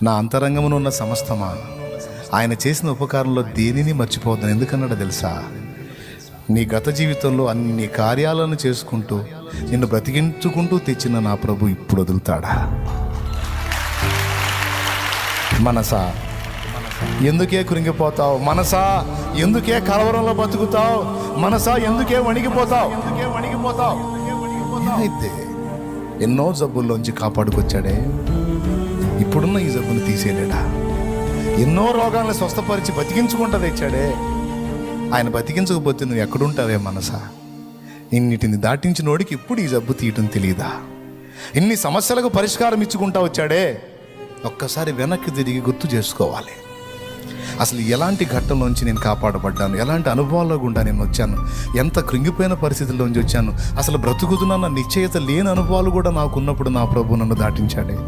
నా అంతరంగమున ఉన్న సమస్తమా, ఆయన చేసిన ఉపకారంలో దేనిని మర్చిపోవద్దని ఎందుకన్నాడో తెలుసా? నీ గత జీవితంలో అన్ని కార్యాలను చేసుకుంటూ నిన్ను బ్రతికించుకుంటూ తెచ్చిన నా ప్రభు ఇప్పుడు వదులుతాడా? మనసా ఎందుకే కృంగిపోతావు? మనసా ఎందుకే కలవరంలో బతుకుతావు? మనసా ఎందుకే వణిగిపోతావు? ఏమైతే ఎన్నో జబ్బుల్లోంచి కాపాడుకొచ్చాడే, ఇప్పుడున్న ఈ జబ్బును తీసేయలేడా? ఎన్నో రోగాలను స్వస్థపరిచి బతికించుకుంటా తెచ్చాడే, ఆయన బతికించకపోతే నువ్వు ఎక్కడుంటావే మనసా? ఇన్నిటిని దాటించినోడికి ఇప్పుడు ఈ జబ్బు తీయటం తెలియదా? ఇన్ని సమస్యలకు పరిష్కారం ఇచ్చుకుంటా వచ్చాడే, ఒక్కసారి వెనక్కి తిరిగి గుర్తు చేసుకోవాలి. అసలు ఎలాంటి ఘట్టంలోంచి నేను కాపాడబడ్డాను, ఎలాంటి అనుభవాల్లో గుండా నేను వచ్చాను, ఎంత కృంగిపోయిన పరిస్థితుల్లోంచి వచ్చాను, అసలు బ్రతుకుతున్న నిశ్చయత లేని అనుభవాలు కూడా నాకు ఉన్నప్పుడు నా ప్రభు నన్ను దాటించాడే.